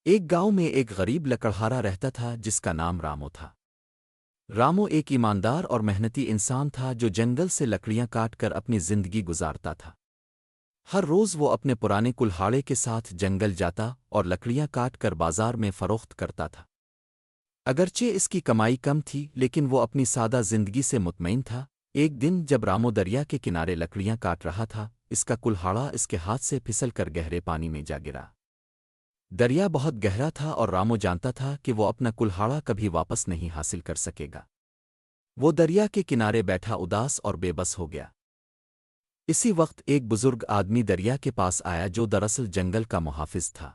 ایک گاؤں میں ایک غریب لکڑہارا رہتا تھا جس کا نام رامو تھا۔ رامو ایک ایماندار اور محنتی انسان تھا جو جنگل سے لکڑیاں کاٹ کر اپنی زندگی گزارتا تھا۔ ہر روز وہ اپنے پرانے کلہاڑے کے ساتھ جنگل جاتا اور لکڑیاں کاٹ کر بازار میں فروخت کرتا تھا۔ اگرچہ اس کی کمائی کم تھی لیکن وہ اپنی سادہ زندگی سے مطمئن تھا۔ ایک دن جب رامو دریا کے کنارے لکڑیاں کاٹ رہا تھا، اس کا کلہاڑا اس کے ہاتھ سے پھسل کر گہرے پانی میں جا گرا۔ دریا بہت گہرا تھا اور رامو جانتا تھا کہ وہ اپنا کلہاڑا کبھی واپس نہیں حاصل کر سکے گا۔ وہ دریا کے کنارے بیٹھا اداس اور بے بس ہو گیا۔ اسی وقت ایک بزرگ آدمی دریا کے پاس آیا جو دراصل جنگل کا محافظ تھا۔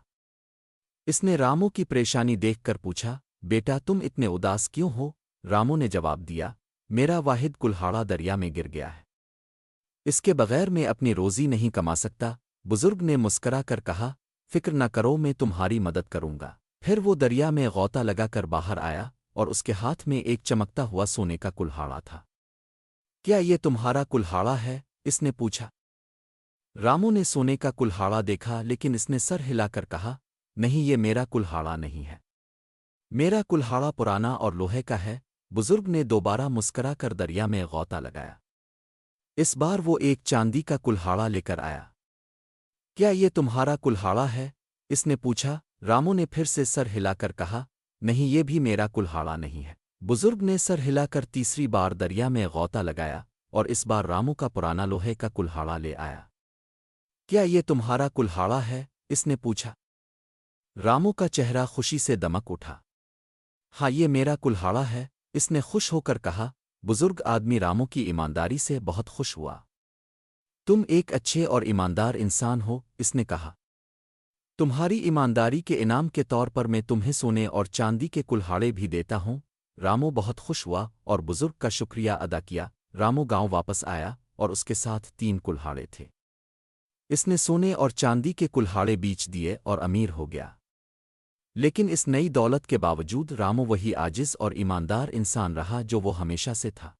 اس نے رامو کی پریشانی دیکھ کر پوچھا، بیٹا تم اتنے اداس کیوں ہو؟ رامو نے جواب دیا، میرا واحد کلہاڑا دریا میں گر گیا ہے۔ اس کے بغیر میں اپنی روزی نہیں کما سکتا۔ بزرگ نے مسکرا کر کہا، فکر نہ کرو، میں تمہاری مدد کروں گا۔ پھر وہ دریا میں غوطہ لگا کر باہر آیا اور اس کے ہاتھ میں ایک چمکتا ہوا سونے کا کلہاڑا تھا۔ کیا یہ تمہارا کلہاڑا ہے؟ اس نے پوچھا۔ رامو نے سونے کا کلہاڑا دیکھا لیکن اس نے سر ہلا کر کہا، نہیں، یہ میرا کلہاڑا نہیں ہے۔ میرا کلہاڑا پرانا اور لوہے کا ہے۔ بزرگ نے دوبارہ مسکرا کر دریا میں غوطہ لگایا۔ اس بار وہ ایک چاندی کا کلہاڑا لے کر آیا۔ کیا یہ تمہارا کلہاڑا ہے؟ اس نے پوچھا۔ رامو نے پھر سے سر ہلا کر کہا، نہیں، یہ بھی میرا کلہاڑا نہیں ہے۔ بزرگ نے سر ہلا کر تیسری بار دریا میں غوطہ لگایا اور اس بار رامو کا پرانا لوہے کا کلہاڑا لے آیا۔ کیا یہ تمہارا کلہاڑا ہے؟ اس نے پوچھا۔ رامو کا چہرہ خوشی سے دمک اٹھا۔ ہاں، یہ میرا کلہاڑا ہے، اس نے خوش ہو کر کہا۔ بزرگ آدمی رامو کی ایمانداری سے بہت خوش ہوا۔ تم ایک اچھے اور ایماندار انسان ہو، اس نے کہا۔ تمہاری ایمانداری کے انعام کے طور پر میں تمہیں سونے اور چاندی کے کلہاڑے بھی دیتا ہوں۔ رامو بہت خوش ہوا اور بزرگ کا شکریہ ادا کیا۔ رامو گاؤں واپس آیا اور اس کے ساتھ 3 کلہاڑے تھے۔ اس نے سونے اور چاندی کے کلہاڑے بیچ دیے اور امیر ہو گیا۔ لیکن اس نئی دولت کے باوجود رامو وہی عاجز اور ایماندار انسان رہا جو وہ ہمیشہ سے تھا۔